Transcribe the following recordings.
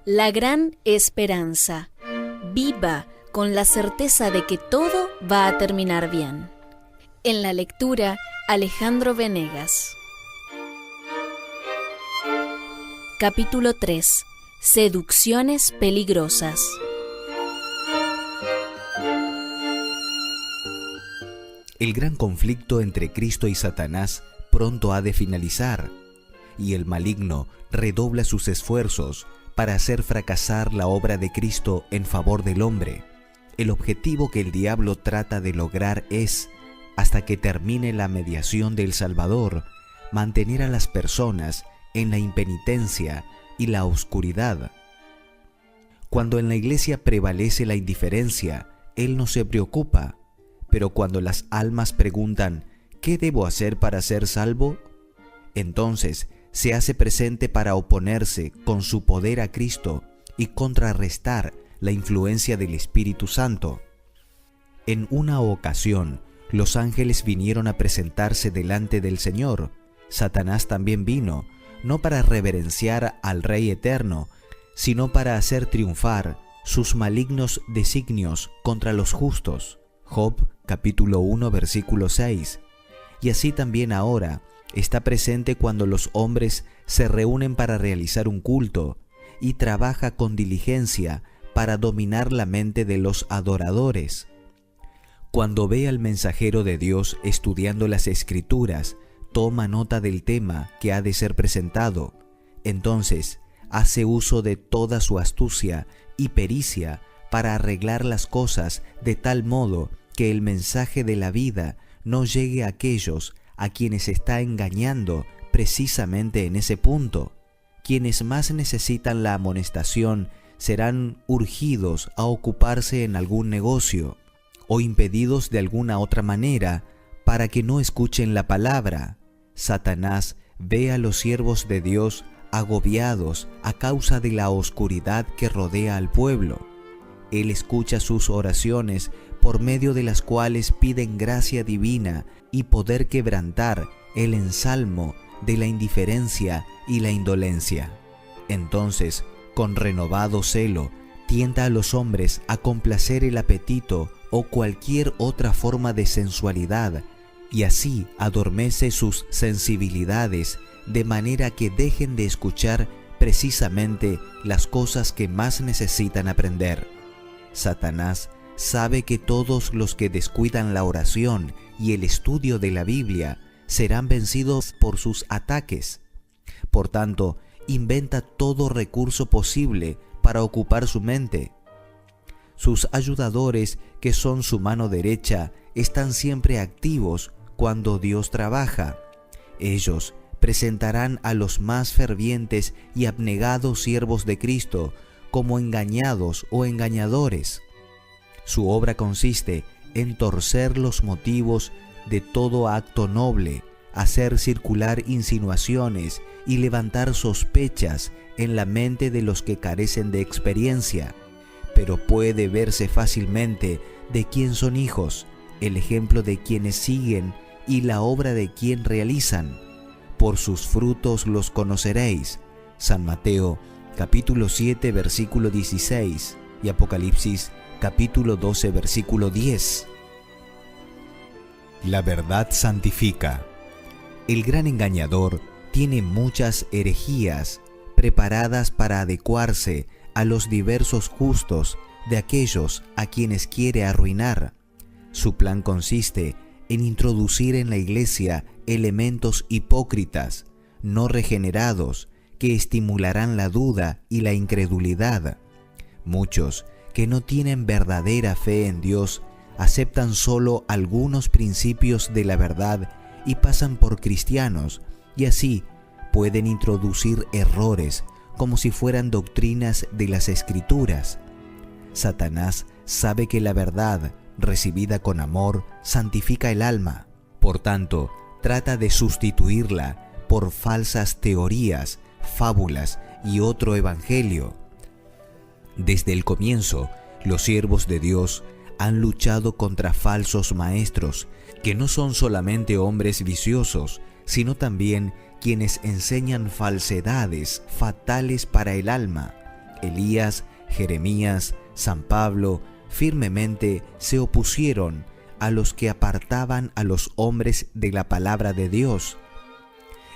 La gran esperanza. Viva con la certeza de que todo va a terminar bien. En la lectura, Alejandro Venegas. Capítulo 3. Seducciones peligrosas. El gran conflicto entre Cristo y Satanás pronto ha de finalizar, y el maligno redobla sus esfuerzos para hacer fracasar la obra de Cristo en favor del hombre. El objetivo que el diablo trata de lograr es, hasta que termine la mediación del Salvador, mantener a las personas en la impenitencia y la oscuridad. Cuando en la iglesia prevalece la indiferencia, él no se preocupa, pero cuando las almas preguntan, ¿qué debo hacer para ser salvo?, entonces se hace presente para oponerse con su poder a Cristo y contrarrestar la influencia del Espíritu Santo. En una ocasión, los ángeles vinieron a presentarse delante del Señor. Satanás también vino, no para reverenciar al Rey Eterno, sino para hacer triunfar sus malignos designios contra los justos. Job capítulo 1 versículo 6. Y así también ahora está presente cuando los hombres se reúnen para realizar un culto y trabaja con diligencia para dominar la mente de los adoradores. Cuando ve al mensajero de Dios estudiando las Escrituras, toma nota del tema que ha de ser presentado. Entonces, hace uso de toda su astucia y pericia para arreglar las cosas de tal modo que el mensaje de la vida no llegue a aquellos a quienes está engañando precisamente en ese punto. Quienes más necesitan la amonestación serán urgidos a ocuparse en algún negocio o impedidos de alguna otra manera para que no escuchen la palabra. Satanás ve a los siervos de Dios agobiados a causa de la oscuridad que rodea al pueblo. Él escucha sus oraciones por medio de las cuales piden gracia divina y poder quebrantar el ensalmo de la indiferencia y la indolencia. Entonces, con renovado celo, tienta a los hombres a complacer el apetito o cualquier otra forma de sensualidad, y así adormece sus sensibilidades de manera que dejen de escuchar precisamente las cosas que más necesitan aprender. Satanás sabe que todos los que descuidan la oración y el estudio de la Biblia serán vencidos por sus ataques. Por tanto, inventa todo recurso posible para ocupar su mente. Sus ayudadores, que son su mano derecha, están siempre activos cuando Dios trabaja. Ellos presentarán a los más fervientes y abnegados siervos de Cristo como engañados o engañadores. Su obra consiste en torcer los motivos de todo acto noble, hacer circular insinuaciones y levantar sospechas en la mente de los que carecen de experiencia. Pero puede verse fácilmente de quién son hijos, el ejemplo de quienes siguen y la obra de quien realizan. Por sus frutos los conoceréis. San Mateo capítulo 7 versículo 16 y Apocalipsis capítulo 12 versículo 10. La verdad santifica. El gran engañador tiene muchas herejías preparadas para adecuarse a los diversos gustos de aquellos a quienes quiere arruinar. Su plan consiste en introducir en la iglesia elementos hipócritas, no regenerados, que estimularán la duda y la incredulidad. Muchos que no tienen verdadera fe en Dios aceptan solo algunos principios de la verdad y pasan por cristianos, y así pueden introducir errores como si fueran doctrinas de las Escrituras. Satanás sabe que la verdad, recibida con amor, santifica el alma. Por tanto, trata de sustituirla por falsas teorías, fábulas y otro evangelio. Desde el comienzo, los siervos de Dios han luchado contra falsos maestros, que no son solamente hombres viciosos, sino también quienes enseñan falsedades fatales para el alma. Elías, Jeremías, San Pablo, firmemente se opusieron a los que apartaban a los hombres de la palabra de Dios.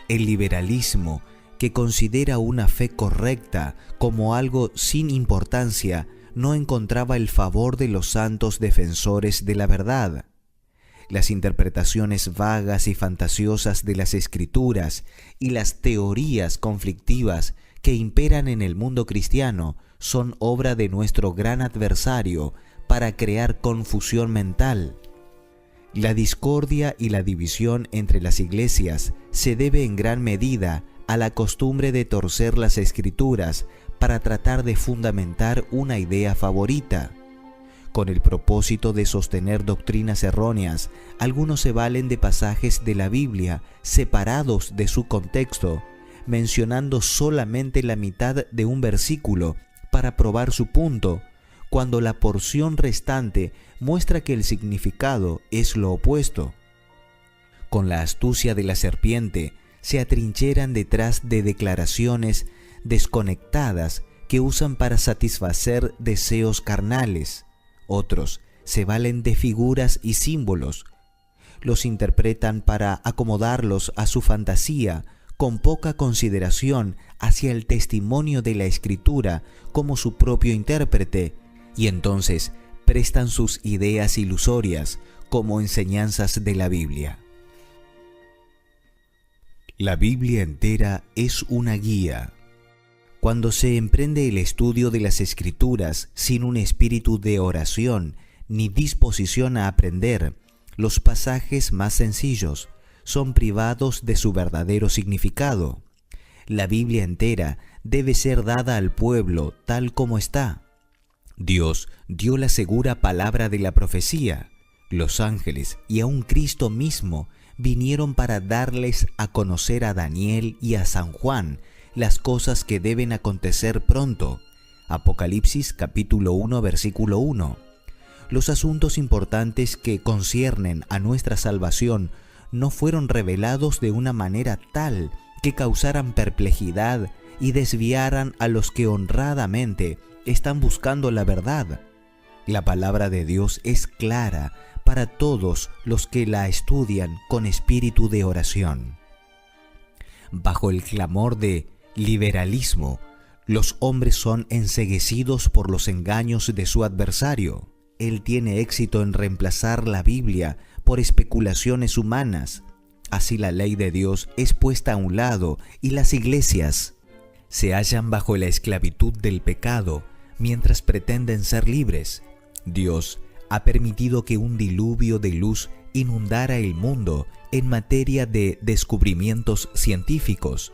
El liberalismo, que considera una fe correcta como algo sin importancia, no encontraba el favor de los santos defensores de la verdad. Las interpretaciones vagas y fantasiosas de las Escrituras y las teorías conflictivas que imperan en el mundo cristiano son obra de nuestro gran adversario para crear confusión mental. La discordia y la división entre las iglesias se debe en gran medida a la costumbre de torcer las Escrituras para tratar de fundamentar una idea favorita. Con el propósito de sostener doctrinas erróneas, algunos se valen de pasajes de la Biblia separados de su contexto, mencionando solamente la mitad de un versículo para probar su punto, cuando la porción restante muestra que el significado es lo opuesto. Con la astucia de la serpiente, se atrincheran detrás de declaraciones desconectadas que usan para satisfacer deseos carnales. Otros se valen de figuras y símbolos. Los interpretan para acomodarlos a su fantasía, con poca consideración hacia el testimonio de la Escritura como su propio intérprete, y entonces prestan sus ideas ilusorias como enseñanzas de la Biblia. La Biblia entera es una guía. Cuando se emprende el estudio de las Escrituras sin un espíritu de oración ni disposición a aprender, los pasajes más sencillos son privados de su verdadero significado. La Biblia entera debe ser dada al pueblo tal como está. Dios dio la segura palabra de la profecía. Los ángeles y aun Cristo mismo vinieron para darles a conocer a Daniel y a San Juan las cosas que deben acontecer pronto. Apocalipsis capítulo 1, versículo 1. Los asuntos importantes que conciernen a nuestra salvación no fueron revelados de una manera tal que causaran perplejidad y desviaran a los que honradamente están buscando la verdad. La palabra de Dios es clara para todos los que la estudian con espíritu de oración. Bajo el clamor de liberalismo, los hombres son enceguecidos por los engaños de su adversario. Él tiene éxito en reemplazar la Biblia por especulaciones humanas. Así la ley de Dios es puesta a un lado y las iglesias se hallan bajo la esclavitud del pecado mientras pretenden ser libres. Dios ha permitido que un diluvio de luz inundara el mundo en materia de descubrimientos científicos,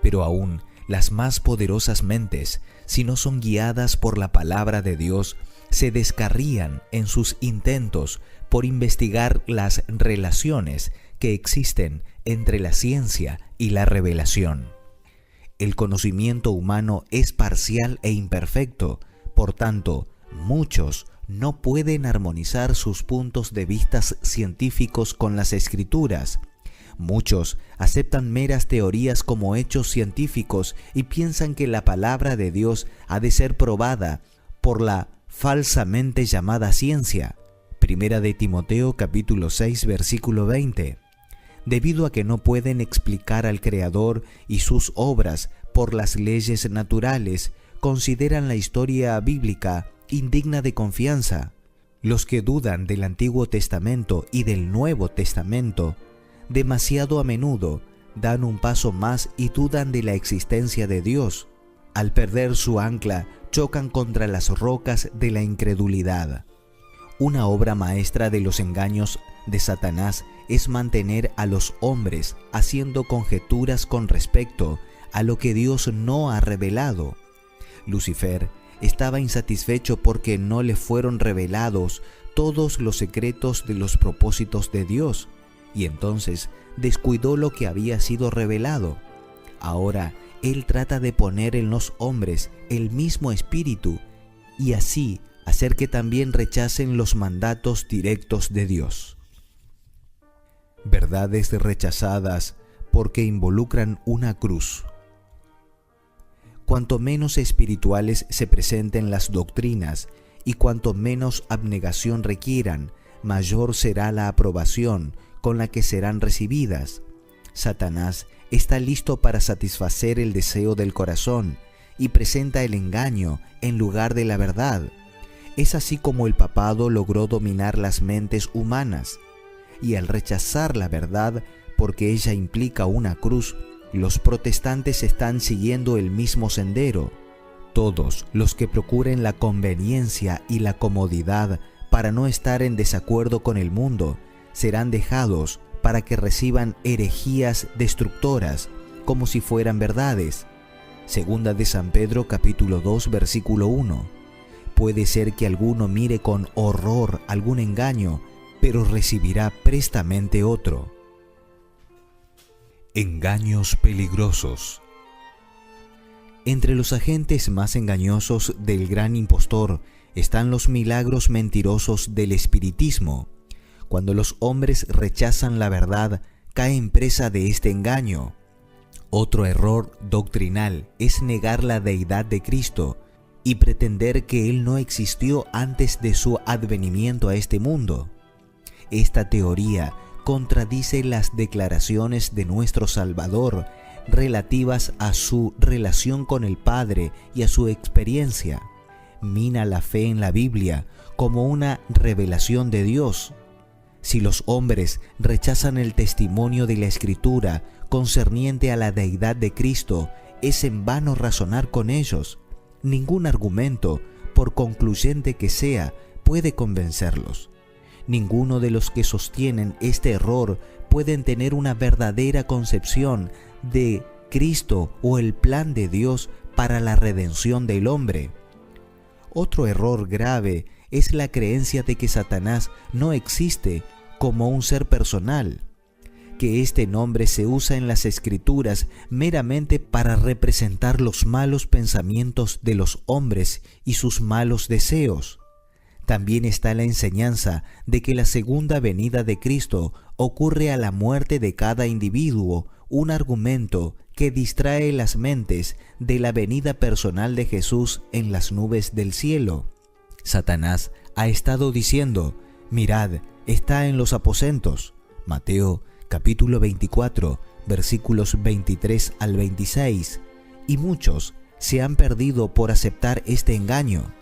pero aún las más poderosas mentes, si no son guiadas por la palabra de Dios, se descarrían en sus intentos por investigar las relaciones que existen entre la ciencia y la revelación. El conocimiento humano es parcial e imperfecto, por tanto, muchos no pueden armonizar sus puntos de vista científicos con las Escrituras. Muchos aceptan meras teorías como hechos científicos y piensan que la palabra de Dios ha de ser probada por la falsamente llamada ciencia. Primera de Timoteo capítulo 6 versículo 20. Debido a que no pueden explicar al Creador y sus obras por las leyes naturales, consideran la historia bíblica indigna de confianza. Los que dudan del Antiguo Testamento y del Nuevo Testamento, demasiado a menudo dan un paso más y dudan de la existencia de Dios. Al perder su ancla, chocan contra las rocas de la incredulidad. Una obra maestra de los engaños de Satanás es mantener a los hombres haciendo conjeturas con respecto a lo que Dios no ha revelado. Lucifer estaba insatisfecho porque no le fueron revelados todos los secretos de los propósitos de Dios, y entonces descuidó lo que había sido revelado. Ahora él trata de poner en los hombres el mismo espíritu y así hacer que también rechacen los mandatos directos de Dios. Verdades rechazadas porque involucran una cruz. cuanto menos espirituales se presenten las doctrinas y cuanto menos abnegación requieran, mayor será la aprobación con la que serán recibidas. Satanás está listo para satisfacer el deseo del corazón y presenta el engaño en lugar de la verdad. Es así como el papado logró dominar las mentes humanas, y al rechazar la verdad, porque ella implica una cruz, los protestantes están siguiendo el mismo sendero. Todos los que procuren la conveniencia y la comodidad para no estar en desacuerdo con el mundo, serán dejados para que reciban herejías destructoras como si fueran verdades. Segunda de San Pedro capítulo 2 versículo 1. Puede ser que alguno mire con horror algún engaño, pero recibirá prestamente otro. Engaños peligrosos. Entre los agentes más engañosos del gran impostor están los milagros mentirosos del espiritismo. Cuando los hombres rechazan la verdad, caen presa de este engaño. Otro error doctrinal es negar la deidad de Cristo y pretender que Él no existió antes de su advenimiento a este mundo. Esta teoría contradice las declaraciones de nuestro Salvador relativas a su relación con el Padre y a su experiencia. Mina la fe en la Biblia como una revelación de Dios. Si los hombres rechazan el testimonio de la Escritura concerniente a la deidad de Cristo, es en vano razonar con ellos. Ningún argumento, por concluyente que sea, puede convencerlos. Ninguno de los que sostienen este error pueden tener una verdadera concepción de Cristo o el plan de Dios para la redención del hombre. Otro error grave es la creencia de que Satanás no existe como un ser personal, que este nombre se usa en las Escrituras meramente para representar los malos pensamientos de los hombres y sus malos deseos. También está la enseñanza de que la segunda venida de Cristo ocurre a la muerte de cada individuo, un argumento que distrae las mentes de la venida personal de Jesús en las nubes del cielo. Satanás ha estado diciendo: mirad, está en los aposentos. Mateo capítulo 24, versículos 23 al 26, y muchos se han perdido por aceptar este engaño.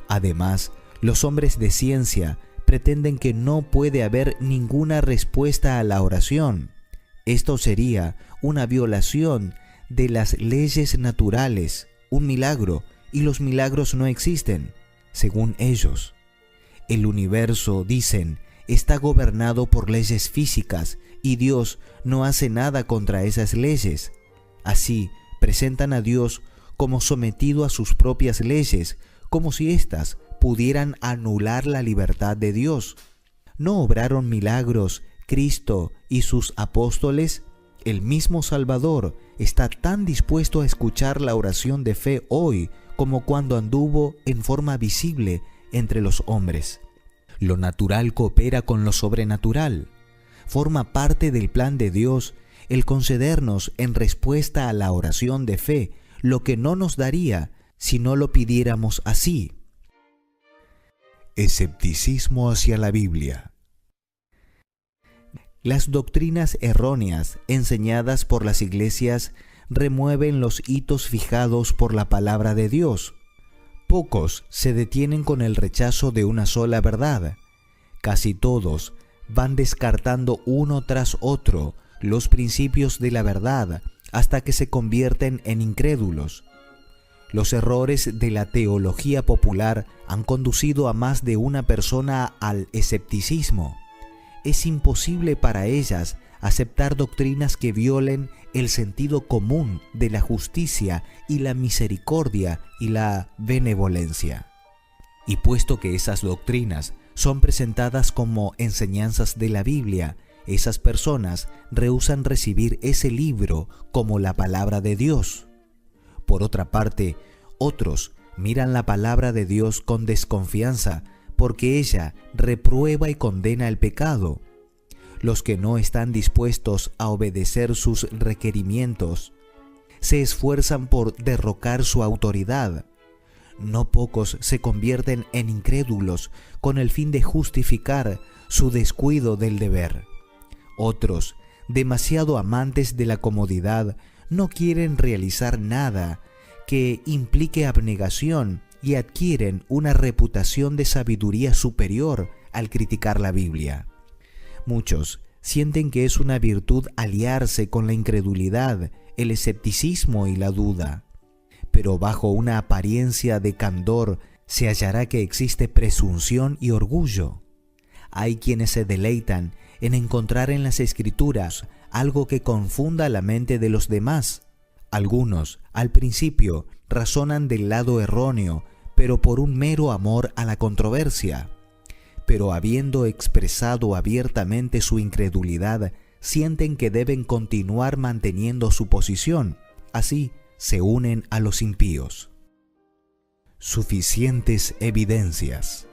Además, los hombres de ciencia pretenden que no puede haber ninguna respuesta a la oración. Esto sería una violación de las leyes naturales, un milagro, y los milagros no existen, según ellos. El universo, dicen, está gobernado por leyes físicas y Dios no hace nada contra esas leyes. Así, presentan a Dios como sometido a sus propias leyes, como si éstas pudieran anular la libertad de Dios. ¿No obraron milagros Cristo y sus apóstoles? El mismo Salvador está tan dispuesto a escuchar la oración de fe hoy como cuando anduvo en forma visible entre los hombres. Lo natural coopera con lo sobrenatural. Forma parte del plan de Dios el concedernos en respuesta a la oración de fe lo que no nos daría si no lo pidiéramos así. Escepticismo hacia la Biblia. Las doctrinas erróneas enseñadas por las iglesias remueven los hitos fijados por la palabra de Dios. Pocos se detienen con el rechazo de una sola verdad. Casi todos van descartando uno tras otro los principios de la verdad hasta que se convierten en incrédulos. Los errores de la teología popular han conducido a más de una persona al escepticismo. Es imposible para ellas aceptar doctrinas que violen el sentido común de la justicia y la misericordia y la benevolencia. Y puesto que esas doctrinas son presentadas como enseñanzas de la Biblia, esas personas rehúsan recibir ese libro como la palabra de Dios. Por otra parte, otros miran la palabra de Dios con desconfianza porque ella reprueba y condena el pecado. Los que no están dispuestos a obedecer sus requerimientos se esfuerzan por derrocar su autoridad. No pocos se convierten en incrédulos con el fin de justificar su descuido del deber. Otros, demasiado amantes de la comodidad, no quieren realizar nada que implique abnegación y adquieren una reputación de sabiduría superior al criticar la Biblia. Muchos sienten que es una virtud aliarse con la incredulidad, el escepticismo y la duda. Pero bajo una apariencia de candor se hallará que existe presunción y orgullo. Hay quienes se deleitan en encontrar en las Escrituras algo que confunda la mente de los demás. Algunos, al principio, razonan del lado erróneo, pero por un mero amor a la controversia. Pero habiendo expresado abiertamente su incredulidad, sienten que deben continuar manteniendo su posición. Así se unen a los impíos. Suficientes evidencias.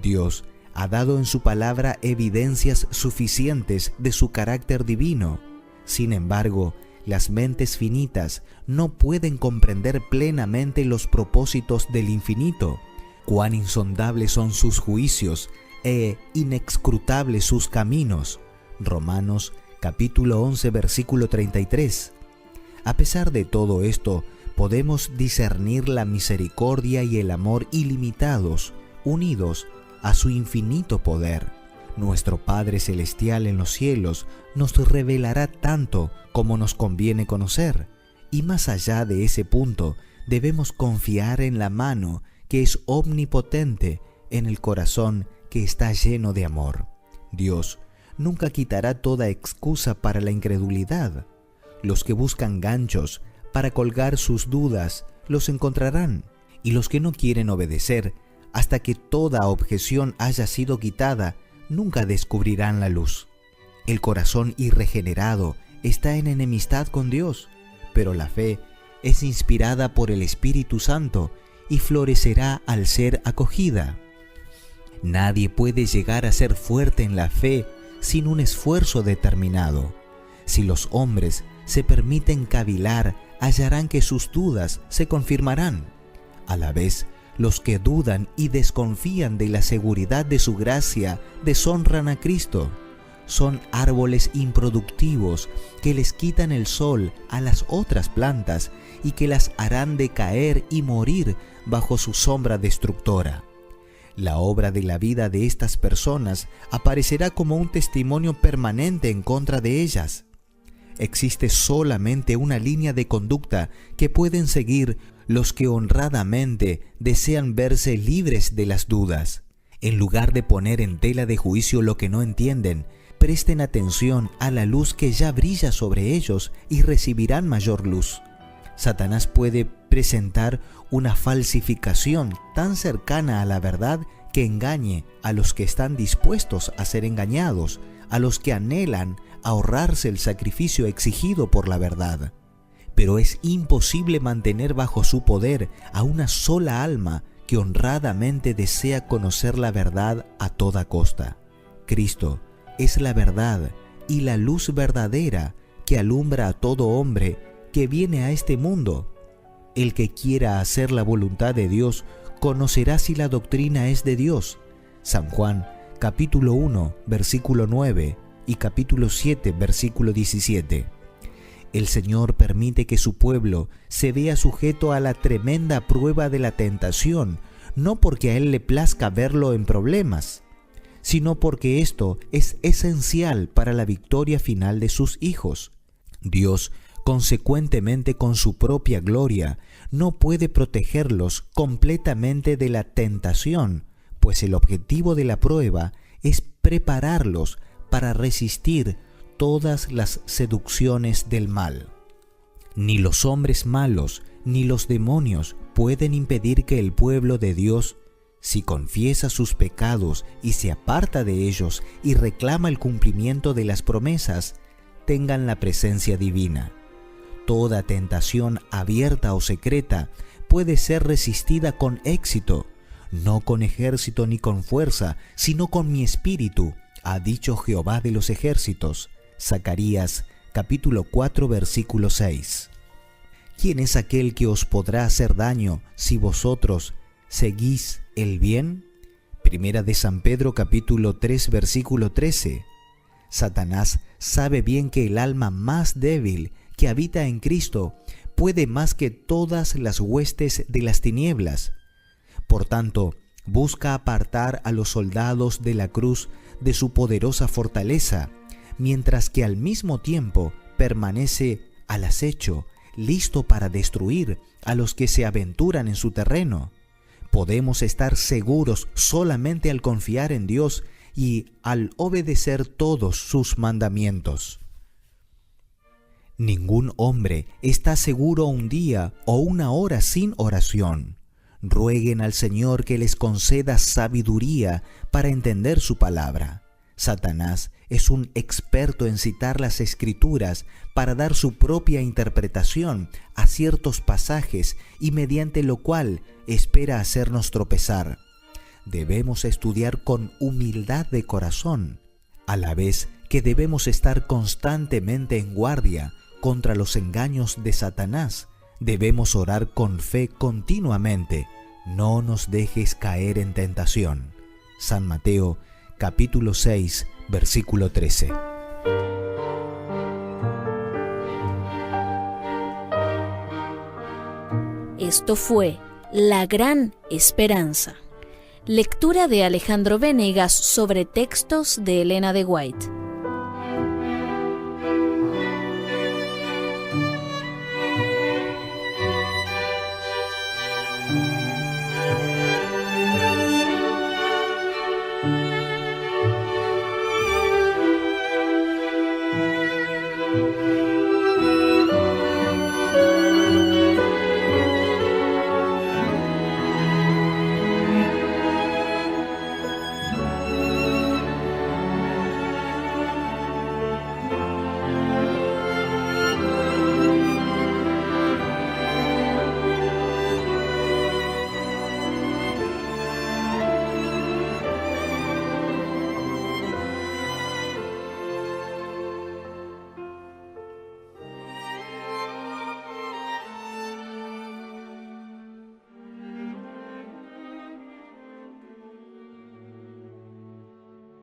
Dios ha dado en su palabra evidencias suficientes de su carácter divino. Sin embargo, las mentes finitas no pueden comprender plenamente los propósitos del infinito. Cuán insondables son sus juicios e inescrutables sus caminos. Romanos capítulo 11, versículo 33. A pesar de todo esto, podemos discernir la misericordia y el amor ilimitados, unidos a su infinito poder. Nuestro Padre Celestial en los cielos nos revelará tanto como nos conviene conocer, y más allá de ese punto, debemos confiar en la mano que es omnipotente, en el corazón que está lleno de amor. Dios nunca quitará toda excusa para la incredulidad. Los que buscan ganchos para colgar sus dudas los encontrarán, y los que no quieren obedecer hasta que toda objeción haya sido quitada, nunca descubrirán la luz. El corazón irregenerado está en enemistad con Dios, pero la fe es inspirada por el Espíritu Santo y florecerá al ser acogida. Nadie puede llegar a ser fuerte en la fe sin un esfuerzo determinado. Si los hombres se permiten cavilar, hallarán que sus dudas se confirmarán. A la vez, los que dudan y desconfían de la seguridad de su gracia deshonran a Cristo. Son árboles improductivos que les quitan el sol a las otras plantas y que las harán decaer y morir bajo su sombra destructora. La obra de la vida de estas personas aparecerá como un testimonio permanente en contra de ellas. Existe solamente una línea de conducta que pueden seguir los que honradamente desean verse libres de las dudas. En lugar de poner en tela de juicio lo que no entienden, presten atención a la luz que ya brilla sobre ellos y recibirán mayor luz. Satanás puede presentar una falsificación tan cercana a la verdad que engañe a los que están dispuestos a ser engañados, a los que anhelan ahorrarse el sacrificio exigido por la verdad. Pero es imposible mantener bajo su poder a una sola alma que honradamente desea conocer la verdad a toda costa. Cristo es la verdad y la luz verdadera que alumbra a todo hombre que viene a este mundo. El que quiera hacer la voluntad de Dios conocerá si la doctrina es de Dios. San Juan, capítulo 1, versículo 9 y capítulo 7, versículo 17. El Señor permite que su pueblo se vea sujeto a la tremenda prueba de la tentación, no porque a Él le plazca verlo en problemas, sino porque esto es esencial para la victoria final de sus hijos. Dios, consecuentemente con su propia gloria, no puede protegerlos completamente de la tentación, pues el objetivo de la prueba es prepararlos para resistir todas las seducciones del mal. Ni los hombres malos ni los demonios pueden impedir que el pueblo de Dios, si confiesa sus pecados y se aparta de ellos y reclama el cumplimiento de las promesas, tengan la presencia divina. Toda tentación abierta o secreta puede ser resistida con éxito, no con ejército ni con fuerza, sino con mi espíritu, ha dicho Jehová de los ejércitos. Zacarías capítulo 4 versículo 6. ¿quién es aquel que os podrá hacer daño si vosotros seguís el bien? Primera de San Pedro capítulo 3 versículo 13. Satanás sabe bien que el alma más débil que habita en Cristo puede más que todas las huestes de las tinieblas. Por tanto, busca apartar a los soldados de la cruz de su poderosa fortaleza, mientras que al mismo tiempo permanece al acecho, listo para destruir a los que se aventuran en su terreno. Podemos estar seguros solamente al confiar en Dios y al obedecer todos sus mandamientos. Ningún hombre está seguro un día o una hora sin oración. Rueguen al Señor que les conceda sabiduría para entender su palabra. Satanás es un experto en citar las Escrituras para dar su propia interpretación a ciertos pasajes y mediante lo cual espera hacernos tropezar. Debemos estudiar con humildad de corazón, a la vez que debemos estar constantemente en guardia contra los engaños de Satanás. Debemos orar con fe continuamente. No nos dejes caer en tentación. San Mateo, capítulo 6, versículo 13. Esto fue La Gran Esperanza. Lectura de Alejandro Venegas sobre textos de Elena de White.